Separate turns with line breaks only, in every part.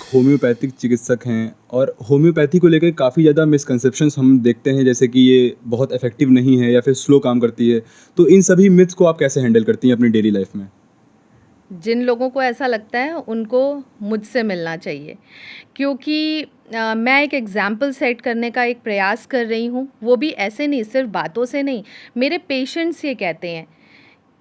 Homeopathic चिकित्सक हैं और होम्योपैथी को लेकर काफ़ी ज़्यादा मिसकंसेप्शंस हम देखते हैं, जैसे कि ये बहुत इफ़ेक्टिव नहीं है या फिर स्लो काम करती है। तो इन सभी मिथ्स को आप कैसे हैंडल करती हैं अपनी डेली लाइफ़ में?
जिन लोगों को ऐसा लगता है उनको मुझसे मिलना चाहिए क्योंकि मैं एक एग्ज़ाम्पल सेट करने का एक प्रयास कर रही हूँ, वो भी ऐसे नहीं, सिर्फ़ बातों से नहीं। मेरे पेशेंट्स ये कहते हैं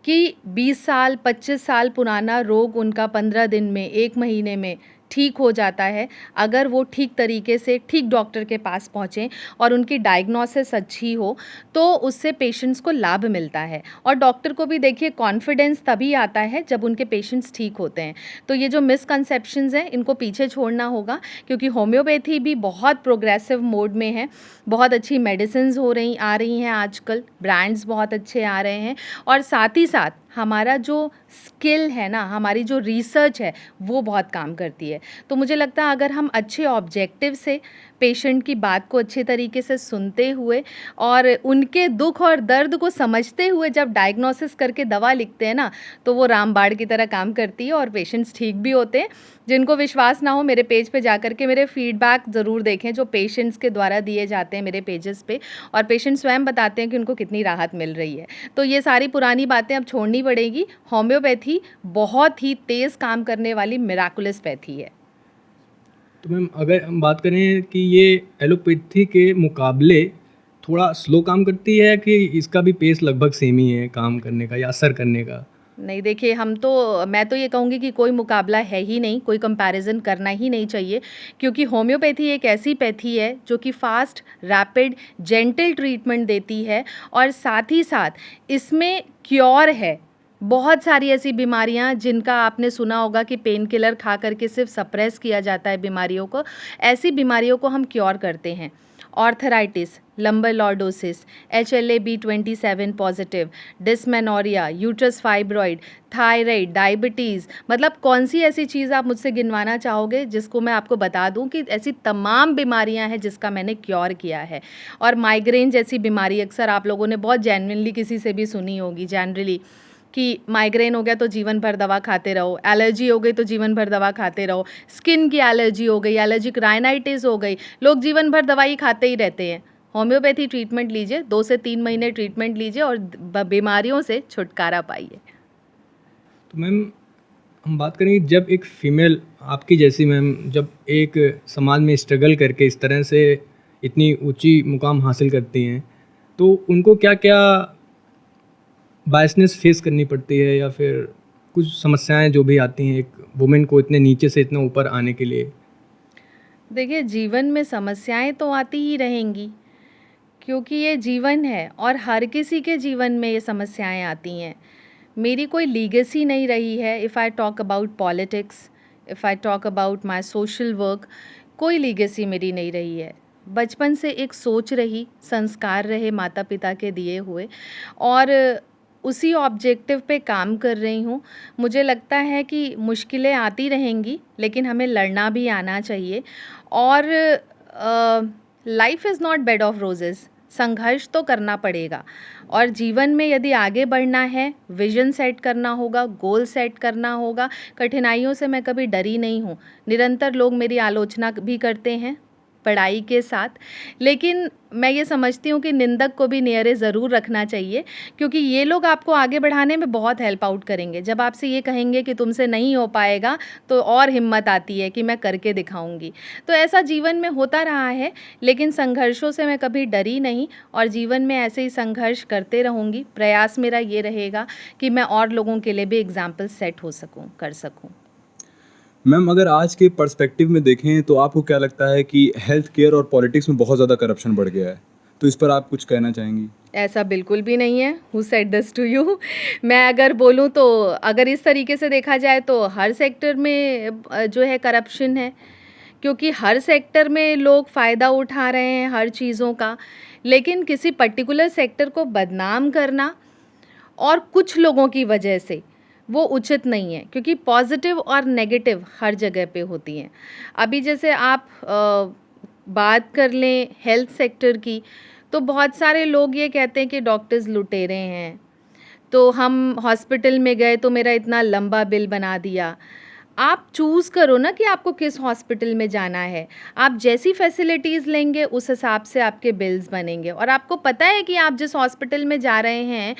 कि 20 साल, 25 साल पुराना रोग उनका 15 दिन में, 1 महीने में ठीक हो जाता है, अगर वो ठीक तरीके से ठीक डॉक्टर के पास पहुँचें और उनकी डायग्नोसिस अच्छी हो, तो उससे पेशेंट्स को लाभ मिलता है। और डॉक्टर को भी देखिए कॉन्फिडेंस तभी आता है जब उनके पेशेंट्स ठीक होते हैं। तो ये जो मिसकंसेप्शंस हैं, इनको पीछे छोड़ना होगा क्योंकि होम्योपैथी भी बहुत प्रोग्रेसिव मोड में है। बहुत अच्छी मेडिसिन्स आ रही हैं आजकल, ब्रांड्स बहुत अच्छे आ रहे हैं और साथ ही साथ हमारा जो स्किल है ना, हमारी जो रिसर्च है, वो बहुत काम करती है। तो मुझे लगता है अगर हम अच्छे ऑब्जेक्टिव से पेशेंट की बात को अच्छे तरीके से सुनते हुए और उनके दुख और दर्द को समझते हुए जब डायग्नोसिस करके दवा लिखते हैं ना, तो वो रामबाण की तरह काम करती है और पेशेंट्स ठीक भी होते हैं। जिनको विश्वास ना हो, मेरे पेज पे जाकर के मेरे फीडबैक ज़रूर देखें जो पेशेंट्स के द्वारा दिए जाते हैं मेरे पेजेस पे, और पेशेंट्स स्वयं बताते हैं कि उनको कितनी राहत मिल रही है। तो ये सारी पुरानी बातें अब छोड़नी पड़ेगी। होम्योपैथी बहुत ही तेज़ काम करने वाली मिराकुलस पैथी है।
तो मैम अगर हम बात करें कि ये एलोपैथी के मुकाबले थोड़ा स्लो काम करती है कि इसका भी पेस लगभग सेम ही है काम करने का या असर करने का?
नहीं देखिए, मैं तो ये कहूँगी कि कोई मुकाबला है ही नहीं, कोई कंपैरिज़न करना ही नहीं चाहिए क्योंकि होम्योपैथी एक ऐसी पैथी है जो कि फ़ास्ट, रैपिड, जेंटल ट्रीटमेंट देती है और साथ ही साथ इसमें क्योर है। बहुत सारी ऐसी बीमारियाँ जिनका आपने सुना होगा कि पेन किलर खा कर के सिर्फ़ सप्रेस किया जाता है बीमारियों को, ऐसी बीमारियों को हम क्योर करते हैं। Arthritis, lumbar lordosis, HLA-B27 positive, dysmenorrhea, uterus fibroid, thyroid, diabetes, मतलब कौन सी ऐसी चीज़ आप मुझसे गिनवाना चाहोगे जिसको मैं आपको बता दूं कि ऐसी तमाम बीमारियां हैं जिसका मैंने क्योर किया है। और माइग्रेन जैसी बीमारी अक्सर आप लोगों ने बहुत जेन्युइनली किसी से भी सुनी होगी जनरली कि माइग्रेन हो गया तो जीवन भर दवा खाते रहो, एलर्जी हो गई तो जीवन भर दवा खाते रहो, स्किन की एलर्जी हो गई, एलर्जिक राइनाइटिस हो गई, लोग जीवन भर दवाई खाते ही रहते हैं। होम्योपैथी ट्रीटमेंट लीजिए, 2 से 3 महीने ट्रीटमेंट लीजिए और बीमारियों से छुटकारा पाइए।
तो मैम हम बात करेंगे जब एक फ़ीमेल आपकी जैसी मैम जब एक समाज में स्ट्रगल करके इस तरह से इतनी ऊंची मुकाम हासिल करती हैं, तो उनको क्या-क्या बायसनेस फेस करनी पड़ती है या फिर कुछ समस्याएं जो भी आती हैं एक वुमेन को इतने नीचे से इतना ऊपर आने के लिए?
देखिए, जीवन में समस्याएँ तो आती ही रहेंगी क्योंकि ये जीवन है और हर किसी के जीवन में ये समस्याएँ आती हैं। मेरी कोई लीगेसी नहीं रही है, if I talk about politics, if I talk about my social work, कोई लीगेसी मेरी नहीं रही है। बचपन से एक सोच रही, संस्कार रहे माता-पिता के दिए हुए और उसी ऑब्जेक्टिव पे काम कर रही हूँ। मुझे लगता है कि मुश्किलें आती रहेंगी, लेकिन हमें लड़ना भी आना चाहिए और life is not bed of Roses, संघर्ष तो करना पड़ेगा और जीवन में यदि आगे बढ़ना है, विज़न सेट करना होगा, गोल सेट करना होगा। कठिनाइयों से मैं कभी डरी नहीं हूँ। निरंतर लोग मेरी आलोचना भी करते हैं, पढ़ाई के साथ, लेकिन मैं ये समझती हूँ कि निंदक को भी नियरे ज़रूर रखना चाहिए क्योंकि ये लोग आपको आगे बढ़ाने में बहुत हेल्प आउट करेंगे। जब आपसे ये कहेंगे कि तुमसे नहीं हो पाएगा, तो और हिम्मत आती है कि मैं करके दिखाऊँगी। तो ऐसा जीवन में होता रहा है, लेकिन संघर्षों से मैं कभी डरी नहीं और जीवन में ऐसे ही संघर्ष करते रहूँगी। प्रयास मेरा ये रहेगा कि मैं और लोगों के लिए भी एग्ज़ाम्पल सेट हो सकूँ, कर सकूँ।
मैम, अगर आज के पर्सपेक्टिव में देखें तो आपको क्या लगता है कि हेल्थ केयर और पॉलिटिक्स में बहुत ज़्यादा करप्शन बढ़ गया है? तो इस पर आप कुछ कहना चाहेंगी?
ऐसा बिल्कुल भी नहीं है। Who said this to you? मैं अगर बोलूँ तो अगर इस तरीके से देखा जाए तो हर सेक्टर में जो है करप्शन है क्योंकि हर सेक्टर में लोग फ़ायदा उठा रहे हैं हर चीज़ों का। लेकिन किसी पर्टिकुलर सेक्टर को बदनाम करना और कुछ लोगों की वजह से वो उचित नहीं है क्योंकि पॉजिटिव और नेगेटिव हर जगह पे होती हैं। अभी जैसे आप बात कर लें हेल्थ सेक्टर की, तो बहुत सारे लोग ये कहते हैं कि डॉक्टर्स लुटेरे हैं, तो हम हॉस्पिटल में गए तो मेरा इतना लंबा बिल बना दिया। आप चूज़ करो ना कि आपको किस हॉस्पिटल में जाना है। आप जैसी फैसिलिटीज़ लेंगे उस हिसाब से आपके बिल्स बनेंगे, और आपको पता है कि आप जिस हॉस्पिटल में जा रहे हैं,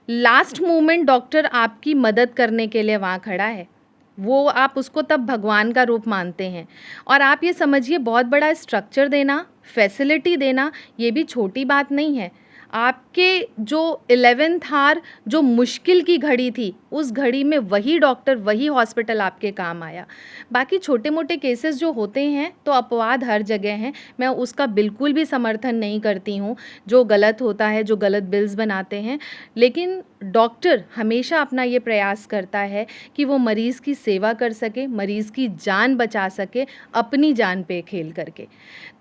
लास्ट मोमेंट डॉक्टर आपकी मदद करने के लिए वहाँ खड़ा है। वो आप उसको तब भगवान का रूप मानते हैं। और आप ये समझिए, बहुत बड़ा स्ट्रक्चर देना, फैसिलिटी देना, ये भी छोटी बात नहीं है। आपके जो 11th आवर जो मुश्किल की घड़ी थी, उस घड़ी में वही डॉक्टर, वही हॉस्पिटल आपके काम आया। बाकी छोटे मोटे केसेस जो होते हैं तो अपवाद हर जगह हैं, मैं उसका बिल्कुल भी समर्थन नहीं करती हूँ, जो गलत होता है, जो गलत बिल्स बनाते हैं। लेकिन डॉक्टर हमेशा अपना ये प्रयास करता है कि वो मरीज़ की सेवा कर सके, मरीज़ की जान बचा सके, अपनी जान पे खेल करके।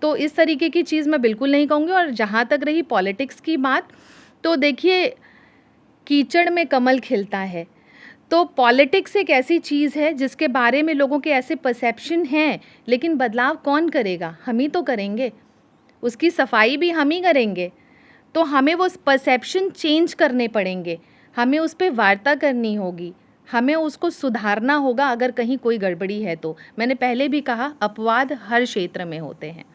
तो इस तरीके की चीज़ मैं बिल्कुल नहीं कहूँगी। और जहाँ तक रही पॉलिटिक्स की बात, तो देखिए, कीचड़ में कमल खिलता है। तो पॉलिटिक्स एक ऐसी चीज़ है जिसके बारे में लोगों के ऐसे परसेप्शन हैं, लेकिन बदलाव कौन करेगा? हम ही तो करेंगे, उसकी सफाई भी हम ही करेंगे। तो हमें वो परसेप्शन चेंज करने पड़ेंगे, हमें उस पे वार्ता करनी होगी, हमें उसको सुधारना होगा अगर कहीं कोई गड़बड़ी है तो। मैंने पहले भी कहा, अपवाद हर क्षेत्र में होते हैं।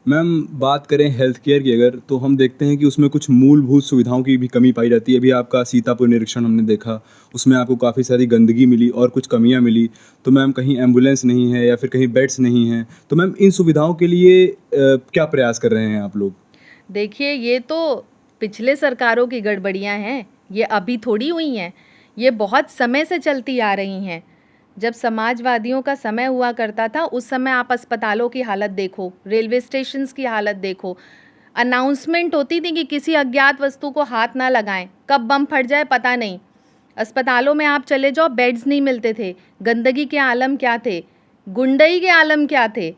मैम, बात करें हेल्थ केयर की अगर, तो हम देखते हैं कि उसमें कुछ मूलभूत सुविधाओं की भी कमी पाई जाती है। अभी आपका सीतापुर निरीक्षण हमने देखा, उसमें आपको काफ़ी सारी गंदगी मिली और कुछ कमियां मिली। तो मैम, कहीं एम्बुलेंस नहीं है या फिर कहीं बेड्स नहीं हैं, तो मैम इन सुविधाओं के लिए क्या प्रयास कर रहे हैं आप लोग?
देखिए, ये तो पिछले सरकारों की गड़बड़ियाँ हैं, ये अभी थोड़ी हुई हैं, ये बहुत समय से चलती आ रही हैं। जब समाजवादियों का समय हुआ करता था, उस समय आप अस्पतालों की हालत देखो, रेलवे स्टेशंस की हालत देखो। अनाउंसमेंट होती थी कि किसी अज्ञात वस्तु को हाथ ना लगाएं, कब बम फट जाए पता नहीं। अस्पतालों में आप चले जाओ, बेड्स नहीं मिलते थे। गंदगी के आलम क्या थे, गुंडई के आलम क्या थे।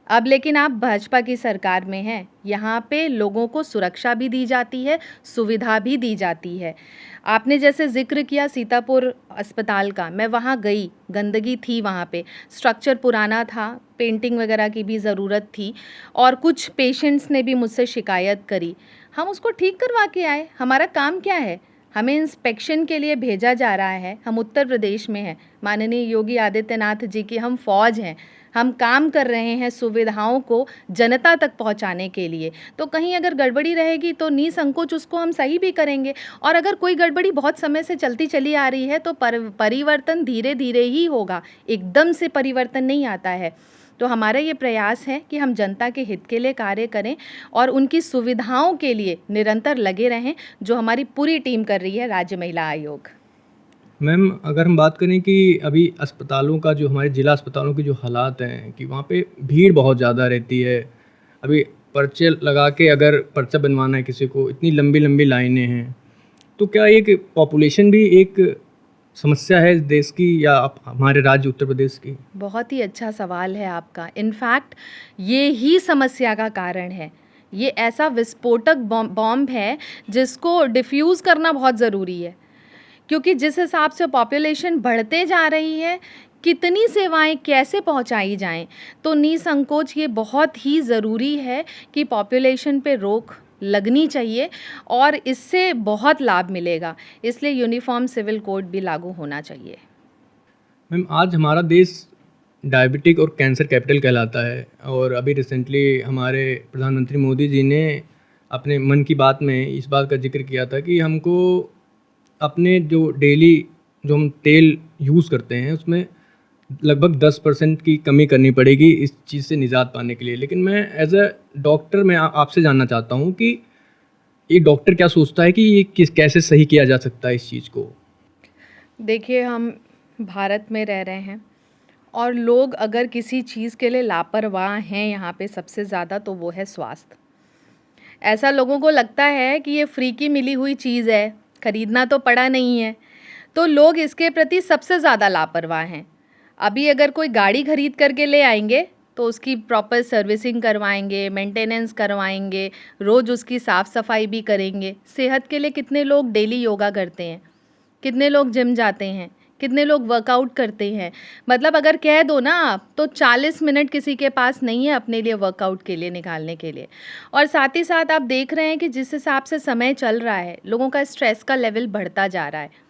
अब लेकिन आप भाजपा की सरकार में हैं, यहाँ पे लोगों को सुरक्षा भी दी जाती है, सुविधा भी दी जाती है। आपने जैसे ज़िक्र किया सीतापुर अस्पताल का, मैं वहाँ गई, गंदगी थी वहाँ पे, स्ट्रक्चर पुराना था, पेंटिंग वगैरह की भी ज़रूरत थी, और कुछ पेशेंट्स ने भी मुझसे शिकायत करी। हम उसको ठीक करवा के आए। हमारा काम क्या है? हमें इंस्पेक्शन के लिए भेजा जा रहा है। हम उत्तर प्रदेश में हैं, माननीय योगी आदित्यनाथ जी की हम फौज हैं, हम काम कर रहे हैं सुविधाओं को जनता तक पहुंचाने के लिए। तो कहीं अगर गड़बड़ी रहेगी तो निसंकोच उसको हम सही भी करेंगे। और अगर कोई गड़बड़ी बहुत समय से चलती चली आ रही है तो परिवर्तन धीरे धीरे ही होगा, एकदम से परिवर्तन नहीं आता है। तो हमारा ये प्रयास है कि हम जनता के हित के लिए कार्य करें और उनकी सुविधाओं के लिए निरंतर लगे रहें, जो हमारी पूरी टीम कर रही है, राज्य महिला आयोग।
मैम, अगर हम बात करें कि अभी अस्पतालों का जो हमारे ज़िला अस्पतालों की जो हालात हैं कि वहाँ पे भीड़ बहुत ज़्यादा रहती है। अभी पर्चे लगा के अगर पर्चा बनवाना है किसी को, इतनी लंबी लंबी लाइनें हैं। तो क्या एक पॉपुलेशन भी एक समस्या है इस देश की या हमारे राज्य उत्तर प्रदेश की?
बहुत ही अच्छा सवाल है आपका। इनफैक्ट ये ही समस्या का कारण है। ये ऐसा विस्फोटक बॉम्ब है जिसको डिफ्यूज़ करना बहुत ज़रूरी है, क्योंकि जिस हिसाब से पॉपुलेशन बढ़ते जा रही है, कितनी सेवाएं कैसे पहुंचाई जाएं, तो निसंकोच ये बहुत ही ज़रूरी है कि पॉपुलेशन पे रोक लगनी चाहिए और इससे बहुत लाभ मिलेगा। इसलिए यूनिफॉर्म सिविल कोड भी लागू होना चाहिए।
मैम, आज हमारा देश डायबिटिक और कैंसर कैपिटल कहलाता है, और अभी रिसेंटली हमारे प्रधानमंत्री मोदी जी ने अपने मन की बात में इस बात का जिक्र किया था कि हमको अपने जो डेली जो हम तेल यूज़ करते हैं उसमें लगभग 10% की कमी करनी पड़ेगी इस चीज़ से निजात पाने के लिए। लेकिन मैं एज अ डॉक्टर मैं आपसे जानना चाहता हूँ कि एक डॉक्टर क्या सोचता है कि ये कैसे सही किया जा सकता है इस चीज़ को?
देखिए, हम भारत में रह रहे हैं और लोग अगर किसी चीज़ के लिए लापरवाह हैं यहाँ पे सबसे ज़्यादा, तो वो है स्वास्थ्य। ऐसा लोगों को लगता है कि ये फ्री की मिली हुई चीज़ है, खरीदना तो पड़ा नहीं है, तो लोग इसके प्रति सबसे ज़्यादा लापरवाह हैं। अभी अगर कोई गाड़ी खरीद करके ले आएंगे तो उसकी प्रॉपर सर्विसिंग करवाएंगे, मेंटेनेंस करवाएंगे, रोज़ उसकी साफ़ सफाई भी करेंगे। सेहत के लिए कितने लोग डेली योगा करते हैं, कितने लोग जिम जाते हैं, कितने लोग वर्कआउट करते हैं। मतलब अगर कह दो ना आप, तो 40 मिनट किसी के पास नहीं है अपने लिए वर्कआउट के लिए निकालने के लिए। और साथ ही साथ आप देख रहे हैं कि जिस हिसाब से समय चल रहा है, लोगों का स्ट्रेस का लेवल बढ़ता जा रहा है।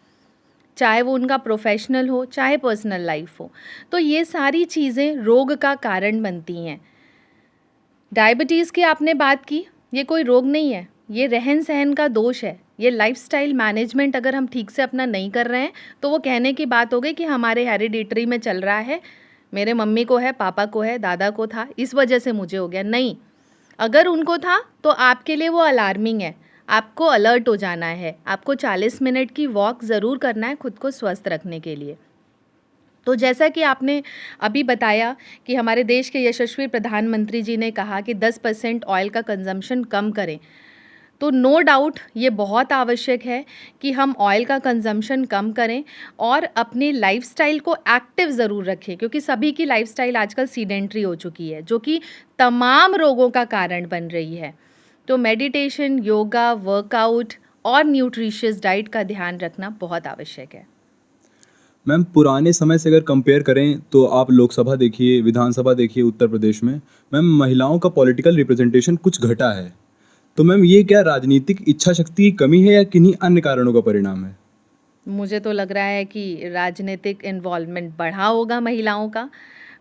चाहे वो उनका प्रोफेशनल हो, चाहे पर्सनल लाइफ हो। तो ये सारी चीज़ें रोग का कारण बनती हैं। डायबिटीज़ की आपने बात की, ये कोई रोग नहीं है, ये रहन सहन का दोष है। ये लाइफस्टाइल मैनेजमेंट अगर हम ठीक से अपना नहीं कर रहे हैं तो वो कहने की बात हो गई कि हमारे हेरिडिटरी में चल रहा है, मेरे मम्मी को है, पापा को है, दादा को था, इस वजह से मुझे हो गया। नहीं, अगर उनको था तो आपके लिए वो अलार्मिंग है, आपको अलर्ट हो जाना है, आपको 40 मिनट की वॉक ज़रूर करना है खुद को स्वस्थ रखने के लिए। तो जैसा कि आपने अभी बताया कि हमारे देश के यशस्वी प्रधानमंत्री जी ने कहा कि 10% ऑयल का कंजम्पशन कम करें, तो नो डाउट ये बहुत आवश्यक है कि हम ऑयल का कंजम्पशन कम करें और अपनी लाइफस्टाइल को एक्टिव ज़रूर रखें, क्योंकि सभी की लाइफस्टाइल आजकल सीडेंट्री हो चुकी है, जो कि तमाम रोगों का कारण बन रही है। तो मेडिटेशन, योगा, वर्कआउट और न्यूट्रिशियस डाइट का ध्यान रखना बहुत आवश्यक है।
मैम, पुराने समय से अगर कंपेयर करें तो आप लोकसभा देखिए, विधानसभा देखिए उत्तर प्रदेश में, मैम महिलाओं का पॉलिटिकल रिप्रेजेंटेशन कुछ घटा है। तो मैम ये क्या राजनीतिक इच्छा शक्ति की कमी है या किन्हीं अन्य कारणों का परिणाम है?
मुझे तो लग रहा है कि राजनीतिक इन्वॉल्वमेंट बढ़ा होगा महिलाओं का।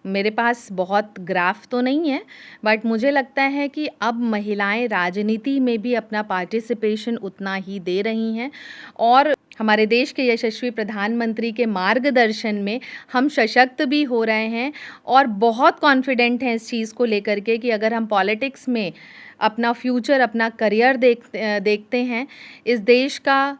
मेरे पास बहुत ग्राफ तो नहीं है, बट मुझे लगता है कि अब महिलाएं राजनीति में भी अपना पार्टिसिपेशन उतना ही दे रही हैं और हमारे देश के यशस्वी प्रधानमंत्री के मार्गदर्शन में हम सशक्त भी हो रहे हैं और बहुत कॉन्फिडेंट हैं इस चीज़ को लेकर के कि अगर हम पॉलिटिक्स में अपना फ्यूचर, अपना करियर देखते हैं, इस देश का,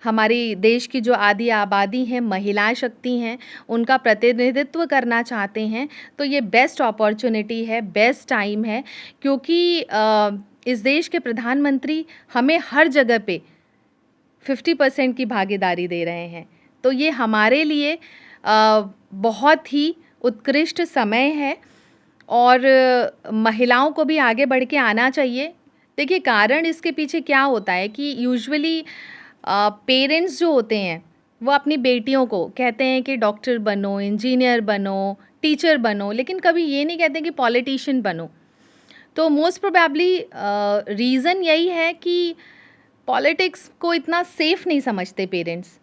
हमारी देश की जो आधी आबादी है महिला शक्ति हैं, उनका प्रतिनिधित्व करना चाहते हैं, तो ये बेस्ट अपॉर्चुनिटी है, बेस्ट टाइम है, क्योंकि इस देश के प्रधानमंत्री हमें हर जगह पे 50% की भागीदारी दे रहे हैं। तो ये हमारे लिए बहुत ही उत्कृष्ट समय है और महिलाओं को भी आगे बढ़ के आना चाहिए। देखिए, कारण इसके पीछे क्या होता है कि यूजुअली पेरेंट्स जो होते हैं वो अपनी बेटियों को कहते हैं कि डॉक्टर बनो, इंजीनियर बनो, टीचर बनो, लेकिन कभी ये नहीं कहते कि पॉलिटिशियन बनो। तो मोस्ट प्रोबेबली रीज़न यही है कि पॉलिटिक्स को इतना सेफ़ नहीं समझते पेरेंट्स।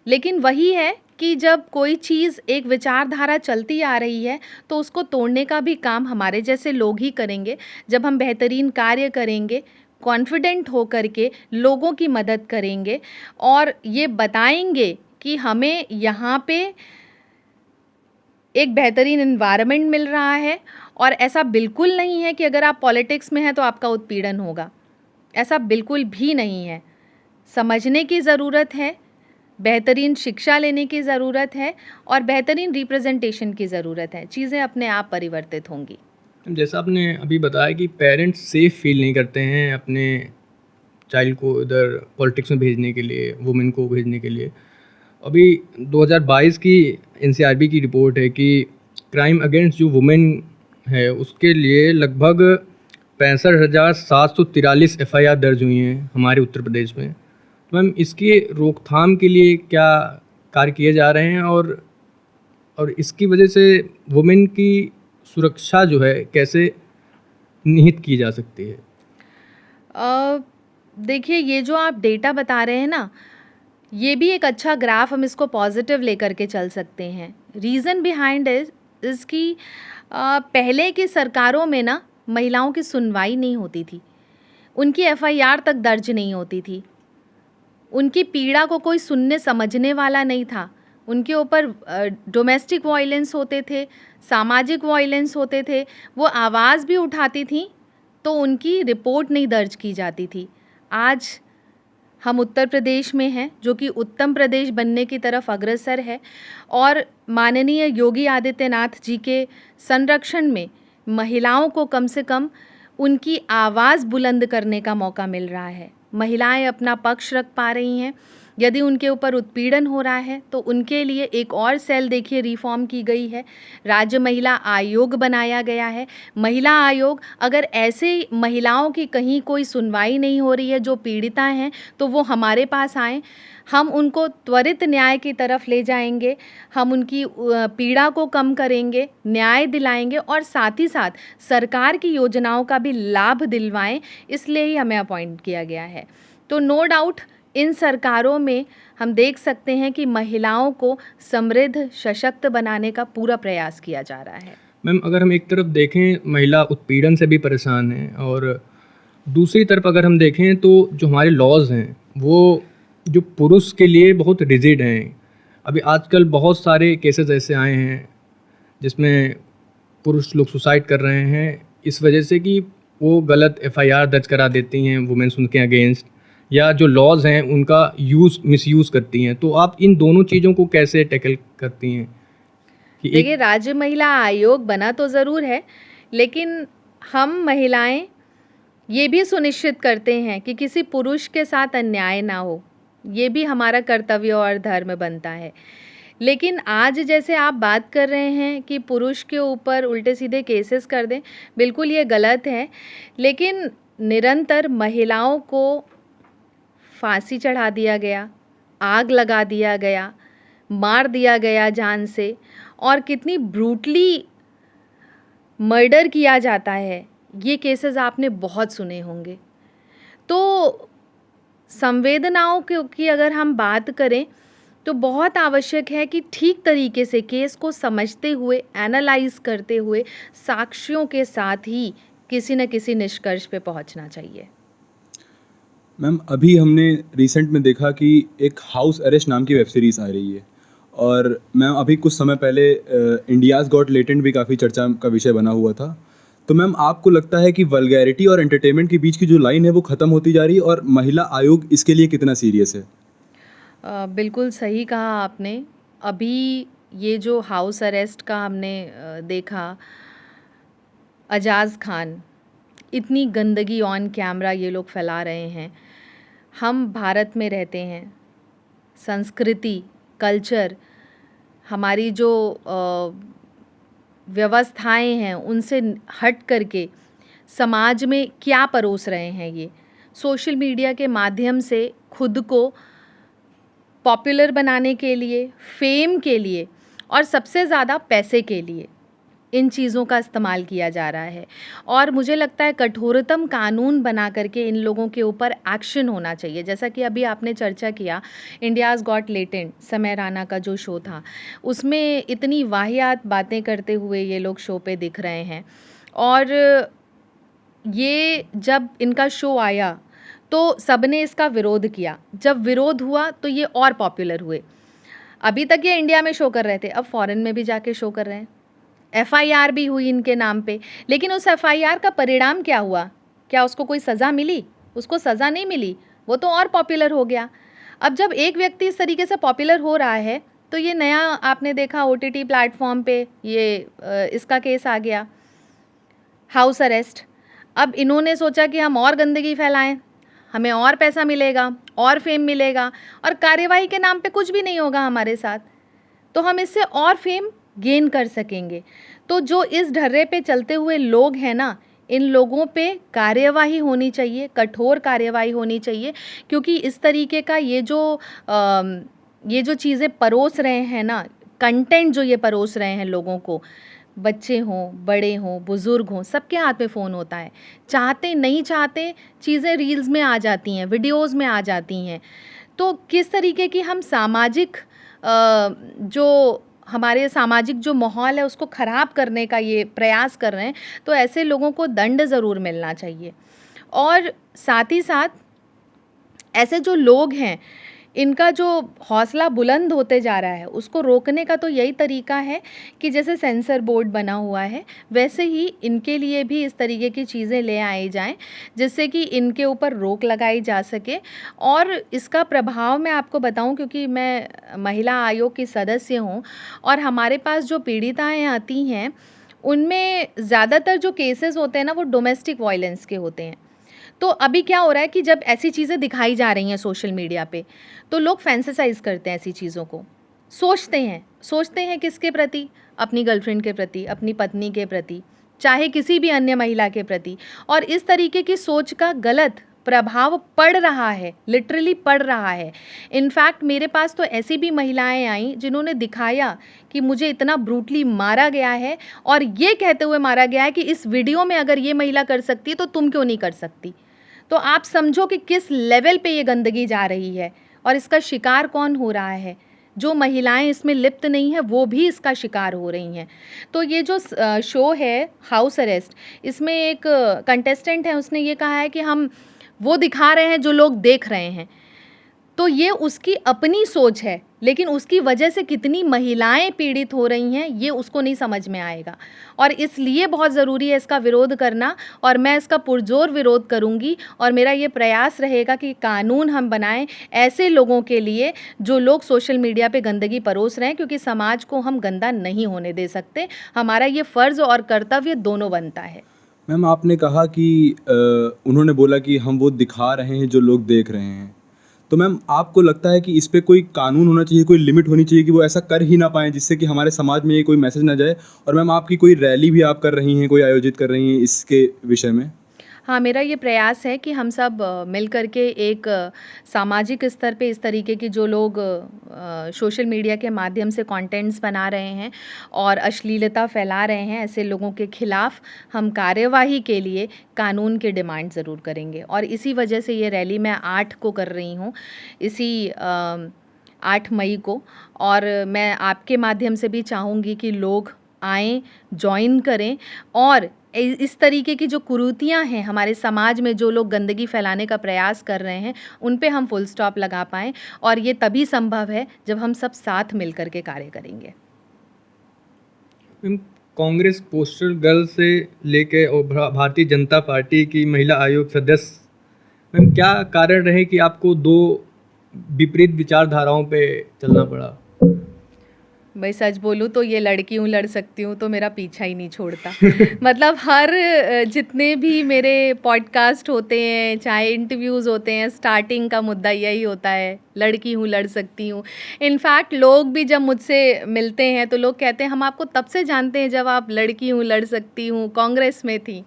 लेकिन वही है कि जब कोई चीज़, एक विचारधारा चलती आ रही है तो उसको तोड़ने का भी काम हमारे जैसे लोग ही करेंगे। जब हम बेहतरीन कार्य करेंगे, कॉन्फिडेंट हो कर के लोगों की मदद करेंगे और ये बताएंगे कि हमें यहाँ पे एक बेहतरीन एनवायरनमेंट मिल रहा है और ऐसा बिल्कुल नहीं है कि अगर आप पॉलिटिक्स में हैं तो आपका उत्पीड़न होगा, ऐसा बिल्कुल भी नहीं है। समझने की ज़रूरत है, बेहतरीन शिक्षा लेने की ज़रूरत है और बेहतरीन रिप्रेजेंटेशन की ज़रूरत है। चीज़ें अपने आप परिवर्तित होंगी।
जैसा आपने अभी बताया कि पेरेंट्स सेफ फील नहीं करते हैं अपने चाइल्ड को इधर पॉलिटिक्स में भेजने के लिए, वुमेन को भेजने के लिए। अभी 2022 की एनसीआरबी की रिपोर्ट है कि क्राइम अगेंस्ट जो वुमेन है उसके लिए लगभग 65,743 एफआईआर दर्ज हुई हैं हमारे उत्तर प्रदेश में। तो मैम, इसकी रोकथाम के लिए क्या कार्य किए जा रहे हैं और इसकी वजह से वुमेन की सुरक्षा जो है कैसे निहित की जा सकती है?
देखिए, ये जो आप डेटा बता रहे हैं ना, ये भी एक अच्छा ग्राफ, हम इसको पॉजिटिव लेकर के चल सकते हैं। रीज़न बिहाइंड इज़ कि पहले की सरकारों में ना महिलाओं की सुनवाई नहीं होती थी, उनकी एफआईआर तक दर्ज नहीं होती थी, उनकी पीड़ा को कोई सुनने समझने वाला नहीं था। उनके ऊपर डोमेस्टिक वायलेंस होते थे, सामाजिक वायलेंस होते थे, वो आवाज़ भी उठाती थीं तो उनकी रिपोर्ट नहीं दर्ज की जाती थी। आज हम उत्तर प्रदेश में हैं, जो कि उत्तम प्रदेश बनने की तरफ अग्रसर है और माननीय योगी आदित्यनाथ जी के संरक्षण में महिलाओं को कम से कम उनकी आवाज़ बुलंद करने का मौका मिल रहा है। महिलाएं अपना पक्ष रख पा रही हैं। यदि उनके ऊपर उत्पीड़न हो रहा है तो उनके लिए एक और सेल देखिए रिफॉर्म की गई है, राज्य महिला आयोग बनाया गया है। महिला आयोग, अगर ऐसे महिलाओं की कहीं कोई सुनवाई नहीं हो रही है जो पीड़िता हैं, तो वो हमारे पास आएँ, हम उनको त्वरित न्याय की तरफ ले जाएंगे, हम उनकी पीड़ा को कम करेंगे, न्याय दिलाएंगे और साथ ही साथ सरकार की योजनाओं का भी लाभ दिलवाएं। इसलिए ही हमें अपॉइंट किया गया है। तो नो डाउट इन सरकारों में हम देख सकते हैं कि महिलाओं को समृद्ध, सशक्त बनाने का पूरा प्रयास किया जा रहा है।
मैम, अगर हम एक तरफ देखें महिला उत्पीड़न से भी परेशान हैं, और दूसरी तरफ अगर हम देखें तो जो हमारे लॉज हैं वो जो पुरुष के लिए बहुत रिजिड हैं। अभी आजकल बहुत सारे केसेस ऐसे आए हैं जिसमें पुरुष लोग सुसाइड कर रहे हैं इस वजह से कि वो गलत एफआईआर दर्ज करा देती हैं वुमेन्स उनके अगेंस्ट, या जो लॉज हैं उनका मिसयूज़ करती हैं। तो आप इन दोनों चीज़ों को कैसे टैकल करती हैं कि
देखिए, राज्य महिला आयोग बना तो ज़रूर है, लेकिन हम महिलाएं ये भी सुनिश्चित करते हैं कि किसी पुरुष के साथ अन्याय ना हो। ये भी हमारा कर्तव्य और धर्म बनता है। लेकिन आज जैसे आप बात कर रहे हैं कि पुरुष के ऊपर उल्टे सीधे केसेस कर दें, बिल्कुल ये गलत है। लेकिन निरंतर महिलाओं को फांसी चढ़ा दिया गया, आग लगा दिया गया, मार दिया गया जान से, और कितनी ब्रूटली मर्डर किया जाता है, ये केसेस आपने बहुत सुने होंगे। तो संवेदनाओं की अगर हम बात करें तो बहुत आवश्यक है कि ठीक तरीके से केस को समझते हुए, एनालाइज करते हुए, साक्ष्यों के साथ ही किसी न किसी निष्कर्ष पे पहुंचना चाहिए।
मैम, अभी हमने रिसेंट में देखा कि एक हाउस अरेस्ट नाम की वेब सीरीज़ आ रही है, और मैम अभी कुछ समय पहले इंडियाज़ गॉट लेटेंट भी काफ़ी चर्चा का विषय बना हुआ था। तो मैम, आपको लगता है कि वल्गैरिटी और एंटरटेनमेंट के बीच की जो लाइन है वो ख़त्म होती जा रही है, और महिला आयोग इसके लिए कितना सीरियस है?
बिल्कुल सही कहा आपने। अभी ये जो हाउस अरेस्ट का हमने देखा, अजाज़ खान, इतनी गंदगी ऑन कैमरा ये लोग फैला रहे हैं। हम भारत में रहते हैं, संस्कृति, कल्चर, हमारी जो व्यवस्थाएं हैं उनसे हट करके समाज में क्या परोस रहे हैं ये सोशल मीडिया के माध्यम से खुद को पॉपुलर बनाने के लिए, फेम के लिए, और सबसे ज़्यादा पैसे के लिए इन चीज़ों का इस्तेमाल किया जा रहा है। और मुझे लगता है कठोरतम कानून बना करके इन लोगों के ऊपर एक्शन होना चाहिए। जैसा कि अभी आपने चर्चा किया, इंडियाज़ गॉट लेटेंट, समय राणा का जो शो था, उसमें इतनी वाहियात बातें करते हुए ये लोग शो पे दिख रहे हैं। और ये जब इनका शो आया तो सबने इसका विरोध किया। जब विरोध हुआ तो ये और पॉपुलर हुए। अभी तक ये इंडिया में शो कर रहे थे, अब फॉरेन में भी जाके शो कर रहे हैं। एफआईआर भी हुई इनके नाम पे, लेकिन उस एफआईआर का परिणाम क्या हुआ? क्या उसको कोई सज़ा मिली? उसको सज़ा नहीं मिली, वो तो और पॉपुलर हो गया। अब जब एक व्यक्ति इस तरीके से पॉपुलर हो रहा है तो ये नया आपने देखा ओटीटी प्लेटफॉर्म पे ये इसका केस आ गया, हाउस अरेस्ट। अब इन्होंने सोचा कि हम और गंदगी फैलाएं, हमें और पैसा मिलेगा, और फेम मिलेगा, और कार्यवाही के नाम पे कुछ भी नहीं होगा हमारे साथ, तो हम इससे और फेम गेन कर सकेंगे। तो जो इस ढर्रे पे चलते हुए लोग हैं ना, इन लोगों पे कार्यवाही होनी चाहिए, कठोर कार्यवाही होनी चाहिए, क्योंकि इस तरीके का ये जो चीज़ें परोस रहे हैं ना, कंटेंट जो ये परोस रहे हैं लोगों को, बच्चे हों, बड़े हों, बुज़ुर्ग हों, सबके हाथ में फ़ोन होता है। चाहते नहीं चाहते चीज़ें रील्स में आ जाती हैं, वीडियोज़ में आ जाती हैं। तो किस तरीके की हम सामाजिक जो हमारे सामाजिक जो माहौल है उसको ख़राब करने का ये प्रयास कर रहे हैं, तो ऐसे लोगों को दंड ज़रूर मिलना चाहिए। और साथ ही साथ ऐसे जो लोग हैं, इनका जो हौसला बुलंद होते जा रहा है, उसको रोकने का तो यही तरीका है कि जैसे सेंसर बोर्ड बना हुआ है, वैसे ही इनके लिए भी इस तरीके की चीज़ें ले आई जाएं, जिससे कि इनके ऊपर रोक लगाई जा सके। और इसका प्रभाव मैं आपको बताऊं, क्योंकि मैं महिला आयोग की सदस्य हूं, और हमारे पास जो पीड़िताएँ आती हैं, उनमें ज़्यादातर जो केसेस होते हैं ना, वो डोमेस्टिक वायलेंस के होते हैं। तो अभी क्या हो रहा है कि जब ऐसी चीज़ें दिखाई जा रही हैं सोशल मीडिया पे, तो लोग फैंटेसाइज़ करते हैं ऐसी चीज़ों को, सोचते हैं किसके प्रति? अपनी गर्लफ्रेंड के प्रति, अपनी पत्नी के प्रति, चाहे किसी भी अन्य महिला के प्रति। और इस तरीके की सोच का गलत प्रभाव पड़ रहा है, लिटरली पड़ रहा है। इनफैक्ट मेरे पास तो ऐसी भी महिलाएं आईं जिन्होंने दिखाया कि मुझे इतना ब्रूटली मारा गया है, और ये कहते हुए मारा गया है कि इस वीडियो में अगर ये महिला कर सकती है तो तुम क्यों नहीं कर सकती। तो आप समझो कि किस लेवल पे ये गंदगी जा रही है और इसका शिकार कौन हो रहा है। जो महिलाएं इसमें लिप्त नहीं हैं वो भी इसका शिकार हो रही हैं। तो ये जो शो है हाउस अरेस्ट, इसमें एक कंटेस्टेंट है, उसने ये कहा है कि हम वो दिखा रहे हैं जो लोग देख रहे हैं। तो ये उसकी अपनी सोच है, लेकिन उसकी वजह से कितनी महिलाएं पीड़ित हो रही हैं ये उसको नहीं समझ में आएगा। और इसलिए बहुत ज़रूरी है इसका विरोध करना, और मैं इसका पुरजोर विरोध करूंगी। और मेरा ये प्रयास रहेगा कि कानून हम बनाएं ऐसे लोगों के लिए जो लोग सोशल मीडिया पे गंदगी परोस रहे हैं, क्योंकि समाज को हम गंदा नहीं होने दे सकते। हमारा ये फ़र्ज़ और कर्तव्य दोनों बनता है।
मैम आपने कहा कि उन्होंने बोला कि हम वो दिखा रहे हैं जो लोग देख रहे हैं, तो मैम आपको लगता है कि इस पे कोई कानून होना चाहिए, कोई लिमिट होनी चाहिए कि वो ऐसा कर ही ना पाएँ जिससे कि हमारे समाज में ये कोई मैसेज ना जाए? और मैम आपकी कोई रैली भी आप कर रही हैं, कोई आयोजित कर रही हैं इसके विषय में?
हाँ, मेरा ये प्रयास है कि हम सब मिल कर के एक सामाजिक स्तर पे इस तरीके की जो लोग सोशल मीडिया के माध्यम से कंटेंट्स बना रहे हैं और अश्लीलता फैला रहे हैं, ऐसे लोगों के खिलाफ हम कार्यवाही के लिए कानून की डिमांड ज़रूर करेंगे। और इसी वजह से ये रैली मैं 8 को कर रही हूँ, इसी 8 मई को। और मैं आपके माध्यम से भी चाहूँगी कि लोग आएँ, जॉइन करें और इस तरीके की जो कुरीतियाँ हैं हमारे समाज में, जो लोग गंदगी फैलाने का प्रयास कर रहे हैं, उन पे हम फुल स्टॉप लगा पाएँ। और ये तभी संभव है जब हम सब साथ मिल कर के कार्य करेंगे।
मैम, कांग्रेस पोस्टर गर्ल से लेके और भारतीय जनता पार्टी की महिला आयोग सदस्य, मैम क्या कारण रहे कि आपको दो विपरीत विचारधाराओं पे चलना पड़ा?
भाई सच बोलूँ तो ये लड़की हूँ, लड़ सकती हूँ, तो मेरा पीछा ही नहीं छोड़ता। मतलब हर जितने भी मेरे पॉडकास्ट होते हैं, चाहे इंटरव्यूज़ होते हैं, स्टार्टिंग का मुद्दा यही होता है, लड़की हूँ, लड़ सकती हूँ। इनफैक्ट लोग भी जब मुझसे मिलते हैं तो लोग कहते हैं हम आपको तब से जानते हैं जब आप लड़की हूँ, लड़ सकती हूँ कांग्रेस में थी।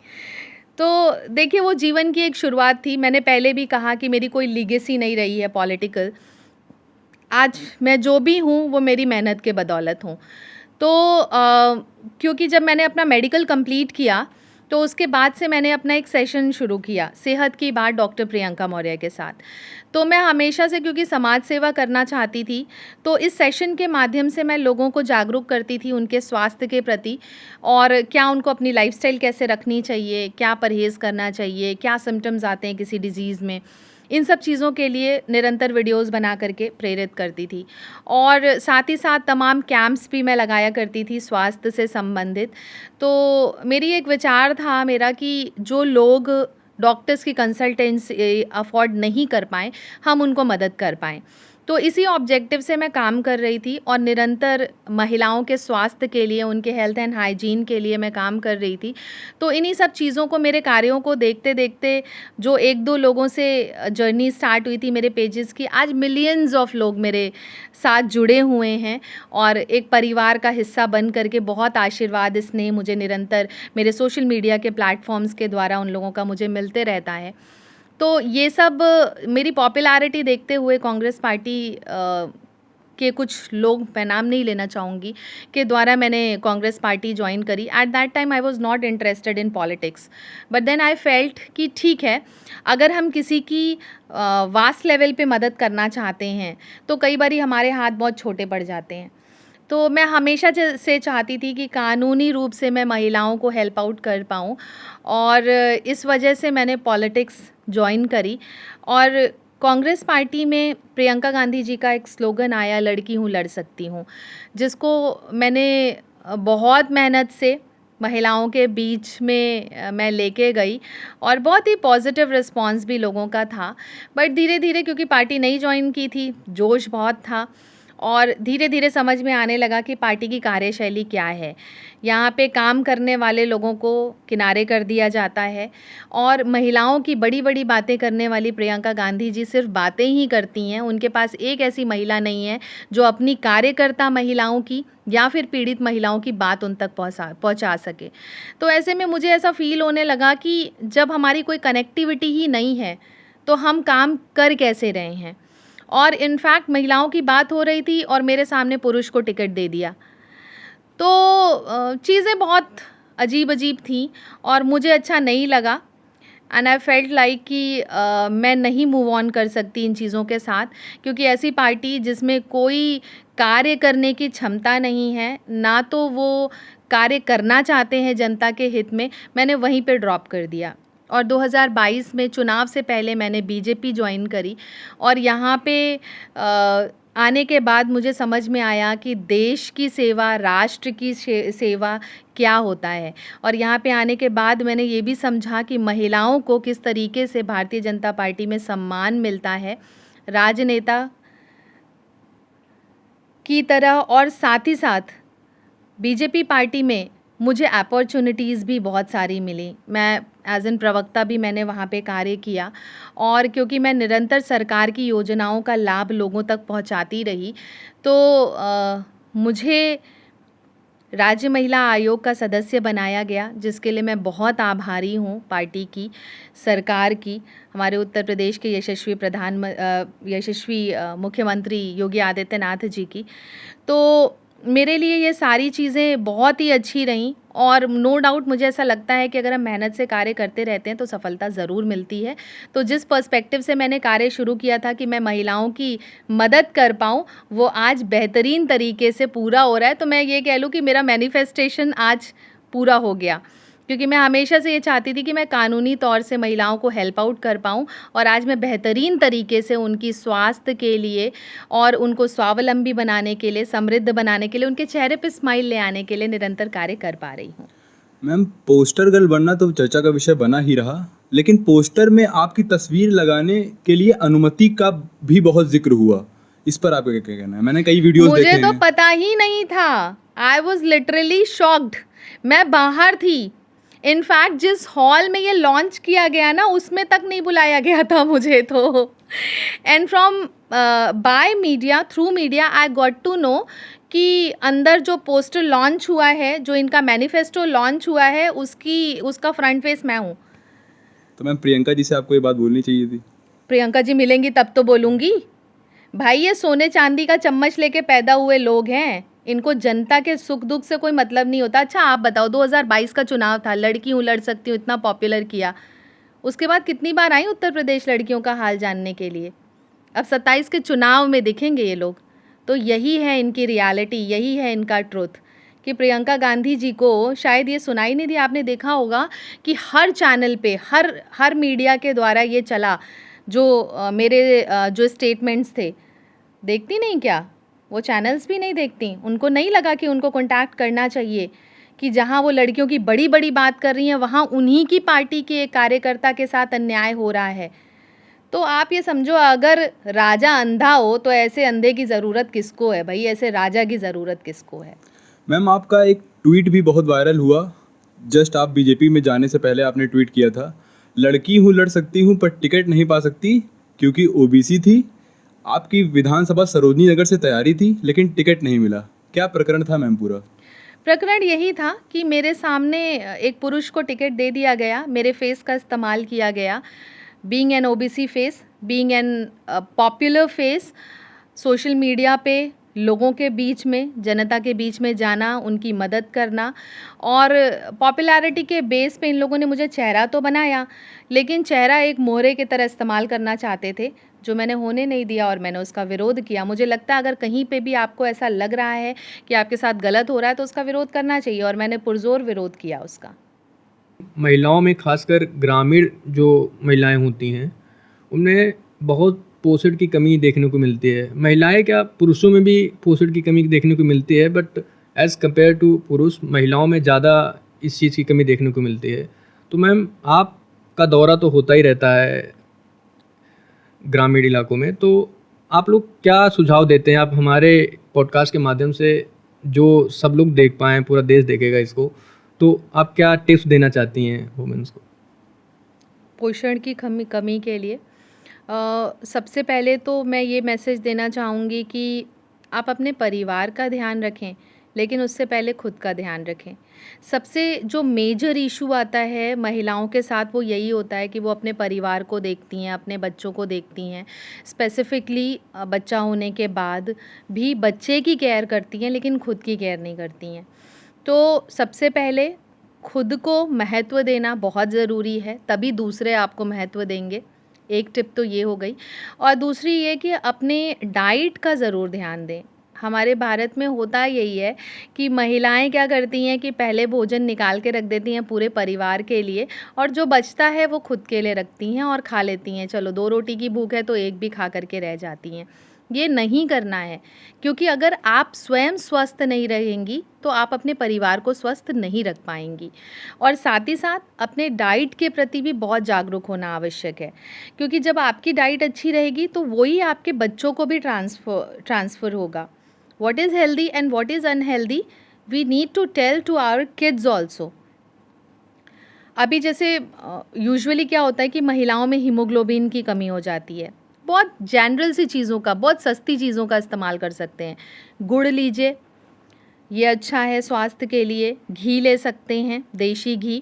तो देखिए, वो जीवन की एक शुरुआत थी। मैंने पहले भी कहा कि मेरी कोई लीगेसी नहीं रही है पॉलिटिकल। आज मैं जो भी हूँ वो मेरी मेहनत के बदौलत हूँ। तो क्योंकि जब मैंने अपना मेडिकल कंप्लीट किया तो उसके बाद से मैंने अपना एक सेशन शुरू किया सेहत की बात डॉक्टर प्रियंका मौर्य के साथ। तो मैं हमेशा से क्योंकि समाज सेवा करना चाहती थी, तो इस सेशन के माध्यम से मैं लोगों को जागरूक करती थी उनके स्वास्थ्य के प्रति, और क्या उनको अपनी लाइफस्टाइल कैसे रखनी चाहिए, क्या परहेज़ करना चाहिए, क्या सिम्टम्स आते हैं किसी डिज़ीज़ में। इन सब चीज़ों के लिए निरंतर वीडियोस बना करके प्रेरित करती थी। और साथ ही साथ तमाम कैंप्स भी मैं लगाया करती थी स्वास्थ्य से संबंधित। तो मेरी एक विचार था मेरा कि जो लोग डॉक्टर्स की कंसल्टेंसी अफोर्ड नहीं कर पाएँ, हम उनको मदद कर पाएँ। तो इसी ऑब्जेक्टिव से मैं काम कर रही थी और निरंतर महिलाओं के स्वास्थ्य के लिए, उनके हेल्थ एंड हाइजीन के लिए मैं काम कर रही थी। तो इन्हीं सब चीज़ों को, मेरे कार्यों को देखते देखते जो 1-2 लोगों से जर्नी स्टार्ट हुई थी मेरे पेजेस की, आज मिलियंस ऑफ लोग मेरे साथ जुड़े हुए हैं और एक परिवार का हिस्सा बन करके बहुत आशीर्वाद, स्नेह मुझे निरंतर मेरे सोशल मीडिया के प्लेटफॉर्म्स के द्वारा उन लोगों का मुझे मिलते रहता है। तो ये सब मेरी पॉपुलैरिटी देखते हुए कांग्रेस पार्टी के कुछ लोग, मैं नाम नहीं लेना चाहूँगी, के द्वारा मैंने कांग्रेस पार्टी ज्वाइन करी। At that time I was not interested in politics, but then I felt कि ठीक है, अगर हम किसी की वास्ट लेवल पे मदद करना चाहते हैं तो कई बारी हमारे हाथ बहुत छोटे पड़ जाते हैं। तो मैं हमेशा से चाहती थी कि कानूनी रूप से मैं महिलाओं को हेल्प आउट कर पाऊँ, और इस वजह से मैंने पॉलिटिक्स ज्वाइन करी। और कांग्रेस पार्टी में प्रियंका गांधी जी का एक स्लोगन आया, लड़की हूँ, लड़ सकती हूँ, जिसको मैंने बहुत मेहनत से महिलाओं के बीच में मैं लेके गई और बहुत ही पॉजिटिव रिस्पांस भी लोगों का था। बट धीरे धीरे, क्योंकि पार्टी नई ज्वाइन की थी, जोश बहुत था, और धीरे धीरे समझ में आने लगा कि पार्टी की कार्यशैली क्या है। यहाँ पे काम करने वाले लोगों को किनारे कर दिया जाता है और महिलाओं की बड़ी बड़ी बातें करने वाली प्रियंका गांधी जी सिर्फ बातें ही करती हैं। उनके पास एक ऐसी महिला नहीं है जो अपनी कार्यकर्ता महिलाओं की या फिर पीड़ित महिलाओं की बात उन तक पहुँचा सके। तो ऐसे में मुझे ऐसा फील होने लगा कि जब हमारी कोई कनेक्टिविटी ही नहीं है तो हम काम कर कैसे रहे हैं। और इनफैक्ट महिलाओं की बात हो रही थी और मेरे सामने पुरुष को टिकट दे दिया। तो चीज़ें बहुत अजीब अजीब थी और मुझे अच्छा नहीं लगा। एंड आई फेल्ट लाइक कि मैं नहीं मूव ऑन कर सकती इन चीज़ों के साथ, क्योंकि ऐसी पार्टी जिसमें कोई कार्य करने की क्षमता नहीं है, ना तो वो कार्य करना चाहते हैं जनता के हित में, मैंने वहीं पे ड्रॉप कर दिया। और 2022 में चुनाव से पहले मैंने बीजेपी ज्वाइन करी, और यहाँ पे आने के बाद मुझे समझ में आया कि देश की सेवा, राष्ट्र की सेवा क्या होता है। और यहाँ पे आने के बाद मैंने ये भी समझा कि महिलाओं को किस तरीके से भारतीय जनता पार्टी में सम्मान मिलता है राजनेता की तरह, और साथ ही साथ बीजेपी पार्टी में मुझे अपॉर्चुनिटीज़ भी बहुत सारी मिली। मैं एज एन प्रवक्ता भी मैंने वहाँ पे कार्य किया, और क्योंकि मैं निरंतर सरकार की योजनाओं का लाभ लोगों तक पहुँचाती रही, तो मुझे राज्य महिला आयोग का सदस्य बनाया गया, जिसके लिए मैं बहुत आभारी हूँ पार्टी की, सरकार की, हमारे उत्तर प्रदेश के यशस्वी मुख्यमंत्री योगी आदित्यनाथ जी की। तो मेरे लिए ये सारी चीज़ें बहुत ही अच्छी रहीं, और नो डाउट मुझे ऐसा लगता है कि अगर हम मेहनत से कार्य करते रहते हैं तो सफलता ज़रूर मिलती है। तो जिस पर्सपेक्टिव से मैंने कार्य शुरू किया था कि मैं महिलाओं की मदद कर पाऊँ, वो आज बेहतरीन तरीके से पूरा हो रहा है। तो मैं ये कह लूँ कि मेरा मैनिफेस्टेशन आज पूरा हो गया, क्योंकि मैं हमेशा से ये चाहती थी कि मैं कानूनी तौर से महिलाओं को हेल्प आउट कर पाऊँ, और आज मैं बेहतरीन तरीके से उनकी स्वास्थ्य के लिए और उनको स्वावलंबी बनाने के लिए, समृद्ध बनाने के लिए, उनके चेहरे पे स्माइल ले आने के लिए निरंतर कार्य कर पा रही हूँ।
मैम, पोस्टर गर्ल बनना तो चर्चा का विषय बना ही रहा, लेकिन पोस्टर में आपकी तस्वीर लगाने के लिए अनुमति का भी बहुत जिक्र हुआ। इस पर आपका क्या कहना है? मैंने कई वीडियोस देखे
मुझे तो
हैं।
पता ही नहीं था। I was literally shocked. मैं बाहर थी। इनफैक्ट जिस हॉल में ये लॉन्च किया गया ना, उसमें तक नहीं बुलाया गया था मुझे तो। And from by media, through media, I got to know कि अंदर जो पोस्टर लॉन्च हुआ है, जो इनका मैनिफेस्टो लॉन्च हुआ है, उसका फ्रंट फेस मैं हूँ।
तो मैम, प्रियंका जी से आपको ये बात बोलनी चाहिए थी।
प्रियंका जी मिलेंगी तब तो बोलूँगी। भाई, ये सोने चांदी का चम्मच लेके पैदा हुए लोग हैं, इनको जनता के सुख दुख से कोई मतलब नहीं होता। अच्छा आप बताओ, 2022 का चुनाव था, लड़की हूँ लड़ सकती हूँ, इतना पॉपुलर किया, उसके बाद कितनी बार आई उत्तर प्रदेश लड़कियों का हाल जानने के लिए? अब 27 के चुनाव में दिखेंगे ये लोग। तो यही है इनकी रियलिटी, यही है इनका ट्रुथ, कि प्रियंका गांधी जी को शायद ये सुनाई नहीं दिया। आपने देखा होगा कि हर चैनल पे, हर मीडिया के द्वारा ये चला, जो मेरे जो स्टेटमेंट्स थे, देखती नहीं क्या? वो चैनल्स भी नहीं देखती। उनको नहीं लगा कि उनको कॉन्टैक्ट करना चाहिए, कि जहाँ वो लड़कियों की बड़ी बड़ी बात कर रही हैं, वहाँ उन्हीं की पार्टी के एक कार्यकर्ता के साथ अन्याय हो रहा है। तो आप ये समझो, अगर राजा अंधा हो तो ऐसे अंधे की ज़रूरत किसको है भाई? ऐसे राजा की ज़रूरत किसको है?
मैम, आपका एक ट्वीट भी बहुत वायरल हुआ। जस्ट आप बीजेपी में जाने से पहले आपने ट्वीट किया था, लड़की हूँ लड़ सकती हूँ पर टिकट नहीं पा सकती क्योंकि ओबीसी थी। आपकी विधानसभा सरोजनी नगर से तैयारी थी, लेकिन टिकट नहीं मिला। क्या प्रकरण था मैम पूरा?
प्रकरण यही था कि मेरे सामने एक पुरुष को टिकट दे दिया गया, मेरे फेस का इस्तेमाल किया गया, being an OBC face, being an popular face, social media पे लोगों के बीच में, जनता के बीच में जाना, उनकी मदद करना, और पॉपुलैरिटी के बेस पे इन लोगों ने मुझे चेहरा तो बनाया, लेकिन चेहरा एक मोहरे की तरह इस्तेमाल करना चाहते थे, जो मैंने होने नहीं दिया, और मैंने उसका विरोध किया। मुझे लगता है अगर कहीं पे भी आपको ऐसा लग रहा है कि आपके साथ गलत हो रहा है तो उसका विरोध करना चाहिए, और मैंने पुरजोर विरोध किया उसका।
महिलाओं में खासकर ग्रामीण जो महिलाएं होती हैं, उनमें बहुत पोषण की कमी देखने को मिलती है। महिलाएं क्या, पुरुषों में भी पोषण की कमी देखने को मिलती है, बट एज़ कम्पेयर टू पुरुष, महिलाओं में ज़्यादा इस चीज़ की कमी देखने को मिलती है। तो मैम, आपका दौरा तो होता ही रहता है ग्रामीण इलाकों में, तो आप लोग क्या सुझाव देते हैं? आप हमारे पॉडकास्ट के माध्यम से, जो सब लोग देख पाएँ, पूरा देश देखेगा इसको, तो आप क्या टिप्स देना चाहती हैं वुमेन्स को?
पोषण की कमी के लिए सबसे पहले तो मैं ये मैसेज देना चाहूँगी कि आप अपने परिवार का ध्यान रखें, लेकिन उससे पहले खुद का ध्यान रखें। सबसे जो मेजर इशू आता है महिलाओं के साथ, वो यही होता है कि वो अपने परिवार को देखती हैं, अपने बच्चों को देखती हैं। स्पेसिफ़िकली बच्चा होने के बाद भी बच्चे की केयर करती हैं, लेकिन खुद की केयर नहीं करती हैं। तो सबसे पहले खुद को महत्व देना बहुत ज़रूरी है, तभी दूसरे आपको महत्व देंगे। एक टिप तो ये हो गई। और दूसरी ये कि अपने डाइट का ज़रूर ध्यान दें। हमारे भारत में होता यही है कि महिलाएं क्या करती हैं कि पहले भोजन निकाल के रख देती हैं पूरे परिवार के लिए, और जो बचता है वो खुद के लिए रखती हैं और खा लेती हैं। चलो 2 रोटी की भूख है तो एक भी खा करके रह जाती हैं। ये नहीं करना है, क्योंकि अगर आप स्वयं स्वस्थ नहीं रहेंगी तो आप अपने परिवार को स्वस्थ नहीं रख पाएंगी। और साथ ही साथ अपने डाइट के प्रति भी बहुत जागरूक होना आवश्यक है, क्योंकि जब आपकी डाइट अच्छी रहेगी तो वही आपके बच्चों को भी ट्रांसफ़र होगा। What is healthy and what is unhealthy, we need to tell to our kids also. अभी जैसे यूजुअली क्या होता है कि महिलाओं में हीमोग्लोबिन की कमी हो जाती है। बहुत जनरल सी चीज़ों का, बहुत सस्ती चीज़ों का इस्तेमाल कर सकते हैं। गुड़ लीजिए, ये अच्छा है स्वास्थ्य के लिए। घी ले सकते हैं, देशी घी,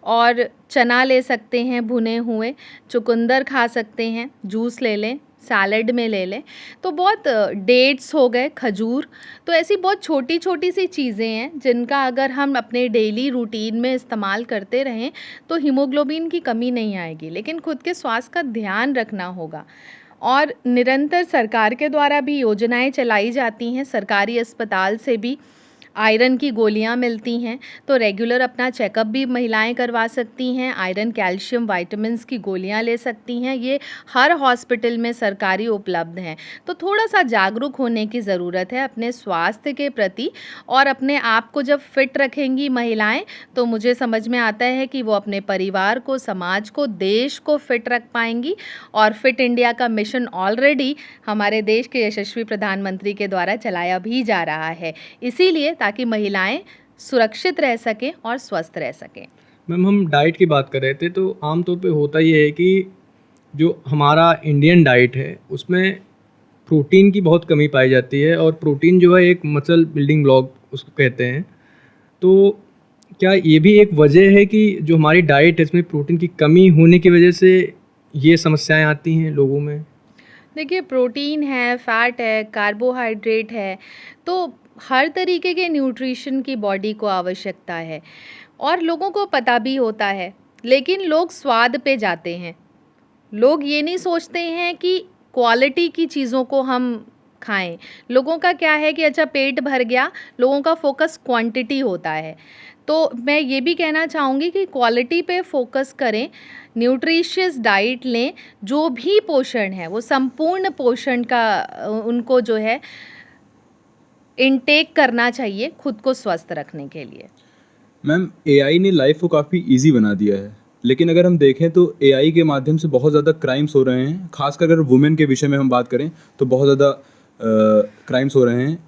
और चना ले सकते हैं भुने हुए। चुकंदर खा सकते हैं, जूस ले लें, सैलड में ले लें। तो बहुत डेट्स हो गए, खजूर। तो ऐसी बहुत छोटी छोटी सी चीज़ें हैं जिनका अगर हम अपने डेली रूटीन में इस्तेमाल करते रहें तो हीमोग्लोबिन की कमी नहीं आएगी। लेकिन खुद के स्वास्थ्य का ध्यान रखना होगा। और निरंतर सरकार के द्वारा भी योजनाएं चलाई जाती हैं। सरकारी अस्पताल से भी आयरन की गोलियां मिलती हैं, तो रेगुलर अपना चेकअप भी महिलाएं करवा सकती हैं। आयरन, कैल्शियम, विटामिन्स की गोलियां ले सकती हैं। ये हर हॉस्पिटल में सरकारी उपलब्ध हैं। तो थोड़ा सा जागरूक होने की ज़रूरत है अपने स्वास्थ्य के प्रति। और अपने आप को जब फिट रखेंगी महिलाएं तो मुझे समझ में आता है कि वो अपने परिवार को, समाज को, देश को फिट रख पाएंगी। और फिट इंडिया का मिशन ऑलरेडी हमारे देश के यशस्वी प्रधानमंत्री के द्वारा चलाया भी जा रहा है, इसीलिए ताकि महिलाएं सुरक्षित रह सकें और स्वस्थ रह सकें।
मैम, हम डाइट की बात कर रहे थे, तो आमतौर पे होता ये है कि जो हमारा इंडियन डाइट है उसमें प्रोटीन की बहुत कमी पाई जाती है, और प्रोटीन जो है एक मसल बिल्डिंग ब्लॉक उसको कहते हैं। तो क्या ये भी एक वजह है कि जो हमारी डाइट है इसमें प्रोटीन की कमी होने की वजह से ये समस्याएं आती हैं लोगों में?
देखिए, प्रोटीन है, फैट है, कार्बोहाइड्रेट है, तो हर तरीके के न्यूट्रिशन की बॉडी को आवश्यकता है और लोगों को पता भी होता है। लेकिन लोग स्वाद पे जाते हैं। लोग ये नहीं सोचते हैं कि क्वालिटी की चीज़ों को हम खाएं। लोगों का क्या है कि अच्छा पेट भर गया, लोगों का फोकस क्वांटिटी होता है। तो मैं ये भी कहना चाहूँगी कि क्वालिटी पे फोकस करें, न्यूट्रिशियस डाइट लें। जो भी पोषण है वो संपूर्ण पोषण का उनको जो है इनटेक करना चाहिए खुद को स्वस्थ रखने के लिए।
मैम, एआई ने लाइफ को काफ़ी इजी बना दिया है, लेकिन अगर हम देखें तो एआई के माध्यम से बहुत ज़्यादा क्राइम्स हो रहे हैं। खासकर अगर वुमेन के विषय में हम बात करें तो बहुत ज़्यादा क्राइम्स हो रहे हैं।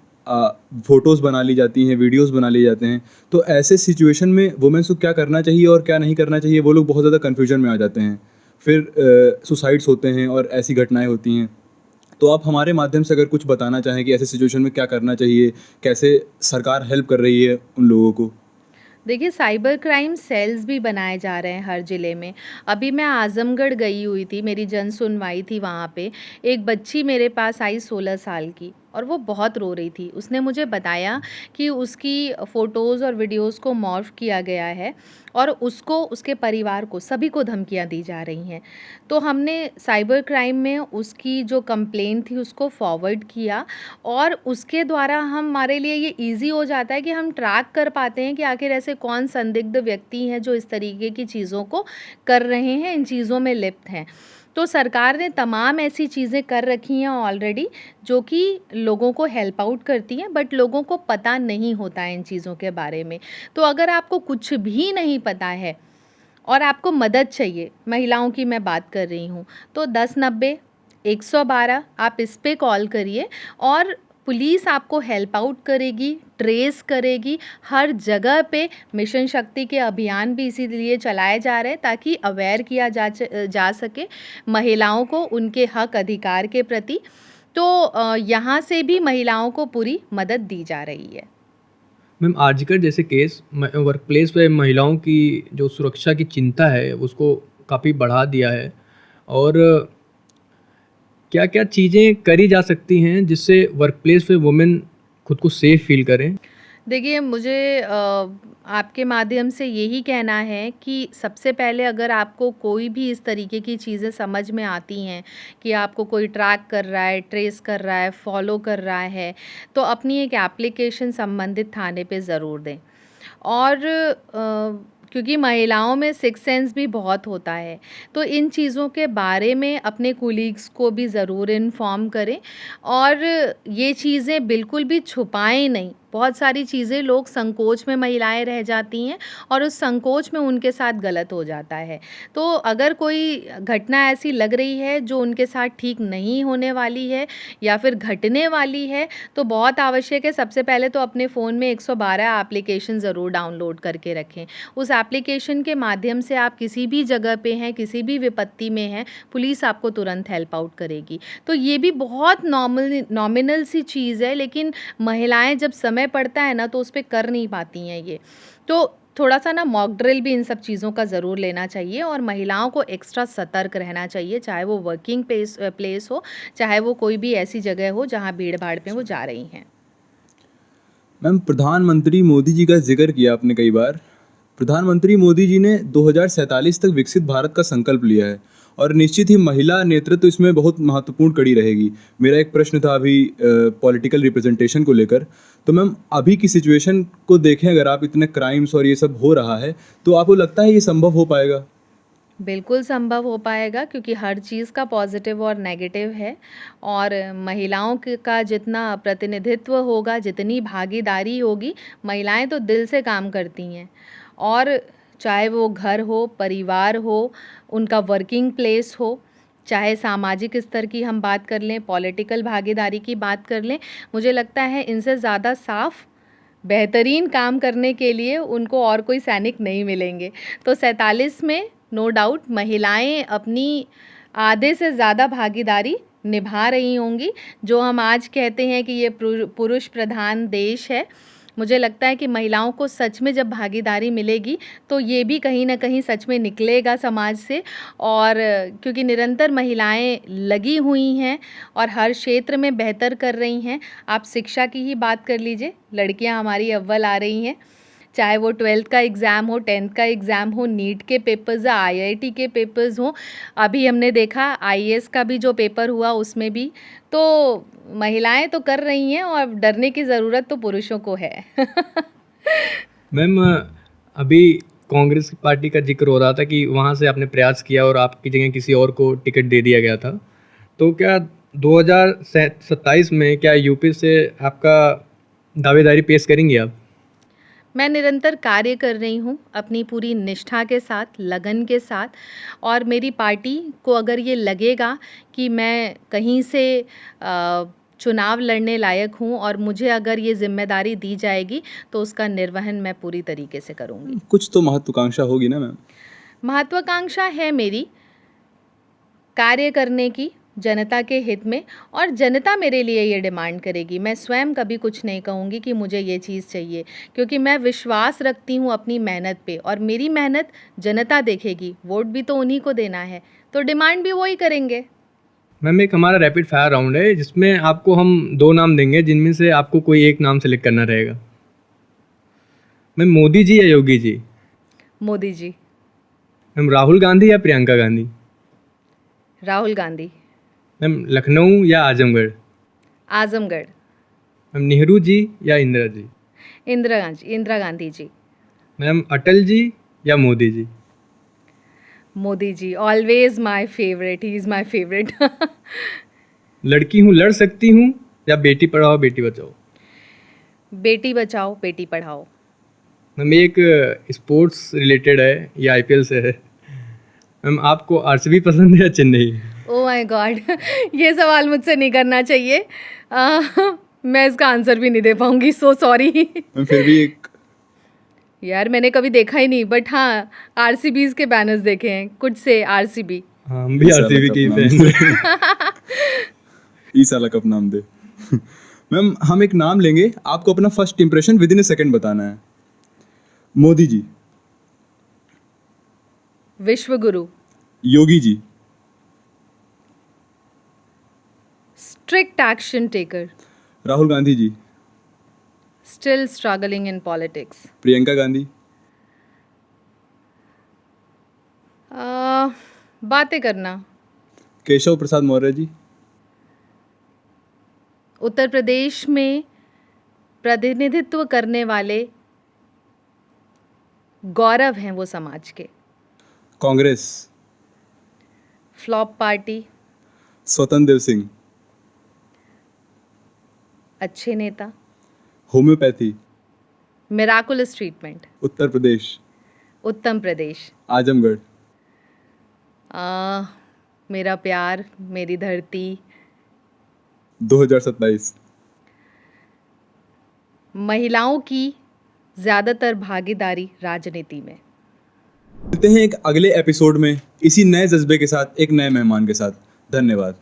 फ़ोटोज़ बना ली जाती हैं, वीडियोज़ बना लिए जाते हैं। तो ऐसे सिचुएशन में वुमेन्स को क्या करना चाहिए और क्या नहीं करना चाहिए, वो लोग बहुत ज़्यादा कन्फ्यूजन में आ जाते हैं। फिर सुसाइड्स होते हैं और ऐसी घटनाएं होती हैं। तो आप हमारे माध्यम से अगर कुछ बताना चाहें कि ऐसे सिचुएशन में क्या करना चाहिए, कैसे सरकार हेल्प कर रही है उन लोगों को?
देखिए, साइबर क्राइम सेल्स भी बनाए जा रहे हैं हर ज़िले में। अभी मैं आज़मगढ़ गई हुई थी, मेरी जन सुनवाई थी वहाँ पे। एक बच्ची मेरे पास आई 16 साल की, और वो बहुत रो रही थी। उसने मुझे बताया कि उसकी फ़ोटोज़ और वीडियोज़ को मॉर्फ किया गया है और उसको, उसके परिवार को, सभी को धमकियाँ दी जा रही हैं। तो हमने साइबर क्राइम में उसकी जो कंप्लेंट थी उसको फॉरवर्ड किया, और उसके द्वारा हमारे लिए ये ईज़ी हो जाता है कि हम ट्रैक कर पाते हैं कि आखिर ऐसे कौन संदिग्ध व्यक्ति हैं जो इस तरीके की चीज़ों को कर रहे हैं, इन चीज़ों में लिप्त हैं। तो सरकार ने तमाम ऐसी चीज़ें कर रखी हैं ऑलरेडी, जो कि लोगों को हेल्प आउट करती हैं, बट लोगों को पता नहीं होता है इन चीज़ों के बारे में। तो अगर आपको कुछ भी नहीं पता है और आपको मदद चाहिए, महिलाओं की मैं बात कर रही हूँ, तो 1090 112 आप इस पे कॉल करिए और पुलिस आपको हेल्प आउट करेगी, ट्रेस करेगी। हर जगह पे मिशन शक्ति के अभियान भी इसीलिए चलाए जा रहे हैं ताकि अवेयर किया जा सके महिलाओं को उनके हक अधिकार के प्रति। तो यहाँ से भी महिलाओं को पूरी मदद दी जा रही है।
मैम, आजकल जैसे केस वर्क प्लेस पे महिलाओं की जो सुरक्षा की चिंता है उसको काफ़ी बढ़ा दिया है, और क्या क्या चीज़ें करी जा सकती हैं जिससे वर्क प्लेस पे वुमेन खुद को सेफ फील करें?
देखिए मुझे आपके माध्यम से यही कहना है कि सबसे पहले अगर आपको कोई भी इस तरीके की चीज़ें समझ में आती हैं कि आपको कोई ट्रैक कर रहा है, ट्रेस कर रहा है, फॉलो कर रहा है, तो अपनी एक एप्लीकेशन संबंधित थाने पे ज़रूर दें। और क्योंकि महिलाओं में सिक्स सेंस भी बहुत होता है, तो इन चीज़ों के बारे में अपने कोलीग्स को भी ज़रूर इन्फॉर्म करें और ये चीज़ें बिल्कुल भी छुपाएँ नहीं। बहुत सारी चीज़ें लोग संकोच में महिलाएँ रह जाती हैं और उस संकोच में उनके साथ गलत हो जाता है। तो अगर कोई घटना ऐसी लग रही है जो उनके साथ ठीक नहीं होने वाली है या फिर घटने वाली है, तो बहुत आवश्यक है सबसे पहले तो अपने फ़ोन में 112 एप्लीकेशन ज़रूर डाउनलोड करके रखें। उस एप्लीकेशन के माध्यम से आप किसी भी जगह पे हैं, किसी भी विपत्ति में हैं, पुलिस आपको तुरंत हेल्प आउट करेगी। तो ये भी बहुत नॉमिनल सी चीज़ है, लेकिन महिलाएँ जब समय पड़ता है ना तो उस पे कर नहीं पाती हैं ये। तो थोड़ा-सा ना मॉक ड्रिल भी इन सब चीज़ों का ज़रूर लेना चाहिए और महिलाओं को एक्स्ट्रा सतर्क रहना चाहिए, चाहे वो वर्किंग प्लेस हो, चाहे वो कोई भी ऐसी जगह हो जहाँ भीड़-भाड़ में वो जा रही हैं।
मैम, प्रधानमंत्री मोदी जी का जिक्र किया आपने कई बार। प्रधानमंत्री मोदी जी ने 2047 तक विकसित भारत का संकल्प लिया है और निश्चित ही महिला नेतृत्व इसमें बहुत महत्वपूर्ण कड़ी रहेगी। मेरा एक प्रश्न था अभी पॉलिटिकल रिप्रेजेंटेशन को लेकर। तो मैम, अभी की सिचुएशन को देखें, अगर आप इतने क्राइम्स और ये सब हो रहा है, तो आपको लगता है ये संभव हो पाएगा?
बिल्कुल संभव हो पाएगा क्योंकि हर चीज़ का पॉजिटिव और नेगेटिव है और महिलाओं का जितना प्रतिनिधित्व होगा, जितनी भागीदारी होगी, महिलाएं तो दिल से काम करती हैं और चाहे वो घर हो, परिवार हो, उनका वर्किंग प्लेस हो, चाहे सामाजिक स्तर की हम बात कर लें, पॉलिटिकल भागीदारी की बात कर लें, मुझे लगता है इनसे ज़्यादा साफ बेहतरीन काम करने के लिए उनको और कोई सैनिक नहीं मिलेंगे। तो 47 में नो डाउट महिलाएं अपनी आधे से ज़्यादा भागीदारी निभा रही होंगी। जो हम आज कहते हैं कि ये पुरुष प्रधान देश है, मुझे लगता है कि महिलाओं को सच में जब भागीदारी मिलेगी तो ये भी कहीं न कहीं सच में निकलेगा समाज से। और क्योंकि निरंतर महिलाएं लगी हुई हैं और हर क्षेत्र में बेहतर कर रही हैं। आप शिक्षा की ही बात कर लीजिए, लड़कियां हमारी अव्वल आ रही हैं, चाहे वो 12th का एग्ज़ाम हो, 10th का एग्ज़ाम हो, नीट के पेपर्स या IIT के पेपर्स हों। अभी हमने देखा IAS का भी जो पेपर हुआ उसमें भी। तो महिलाएं तो कर रही हैं और डरने की ज़रूरत तो पुरुषों को है।
मैम, अभी कांग्रेस पार्टी का जिक्र हो रहा था कि वहाँ से आपने प्रयास किया और आपकी जगह किसी और को टिकट दे दिया गया था। तो क्या 2027 में क्या यूपी से आपका दावेदारी पेश करेंगी आप?
मैं निरंतर कार्य कर रही हूँ अपनी पूरी निष्ठा के साथ, लगन के साथ। और मेरी पार्टी को अगर ये लगेगा कि मैं कहीं से चुनाव लड़ने लायक हूँ और मुझे अगर ये ज़िम्मेदारी दी जाएगी तो उसका निर्वहन मैं पूरी तरीके से करूँगी।
कुछ तो महत्वाकांक्षा होगी ना मैम?
महत्वाकांक्षा है मेरी कार्य करने की जनता के हित में और जनता मेरे लिए ये डिमांड करेगी। मैं स्वयं कभी कुछ नहीं कहूँगी कि मुझे ये चीज़ चाहिए, क्योंकि मैं विश्वास रखती हूँ अपनी मेहनत पे और मेरी मेहनत जनता देखेगी। वोट भी तो उन्हीं को देना है, तो डिमांड भी वही करेंगे।
मैम, एक हमारा रैपिड फायर राउंड है जिसमें आपको हम 2 नाम देंगे जिनमें से आपको कोई एक नाम सेलेक्ट करना रहेगा। मैम, मोदी जी या योगी जी?
मोदी जी।
मैम, राहुल गांधी या प्रियंका गांधी?
राहुल गांधी।
मैम, लखनऊ या आजमगढ़?
आजमगढ़।
मैम, नेहरू जी या इंदिरा जी?
इंदिरा गांधी जी।
मैम, अटल जी या Modi ji?
Modi ji, always my favourite, he is my favourite.
लड़की हूँ लड़ सकती हूँ या बेटी पढ़ाओ बेटी बचाओ?
बेटी बचाओ बेटी पढ़ाओ।
मैम, एक स्पोर्ट्स रिलेटेड है, ये IPL से है। मैम, आपको RCB पसंद है या चेन्नई?
ओह माय गॉड, ये सवाल मुझसे नहीं करना चाहिए। मैं इसका आंसर भी नहीं दे पाऊंगी, सो सॉरी।
मैम, फिर भी एक
यार मैंने कभी देखा ही नहीं, बट हाँ RCBs के बैनर्स देखे हैं, कुछ से RCB।
हाँ, हम भी RCB के ही फैन हैं।
इस साल कप नाम दे। मैम, हम एक नाम लेंगे, आपको अपना first impression with in a second बताना है। मोदी जी।
विश्वगुरु।
Yogi ji.
Strict action taker.
Rahul Gandhi ji.
Still struggling in politics.
Priyanka Gandhi.
बातें करना।
केशव प्रसाद मौर्य जी।
उत्तर प्रदेश में प्रतिनिधित्व करने वाले गौरव हैं वो समाज के।
कांग्रेस।
Flop party.
स्वतंत्र देव सिंह।
अच्छे नेता।
Homeopathy.
Miraculous treatment.
Uttar Pradesh.
उत्तम प्रदेश।
आजमगढ़।
मेरा प्यार मेरी धरती।
2027।
महिलाओं की ज़्यादातर भागीदारी राजनीति में।
मिलते हैं एक अगले एपिसोड में इसी नए जज्बे के साथ, एक नए मेहमान के साथ। धन्यवाद।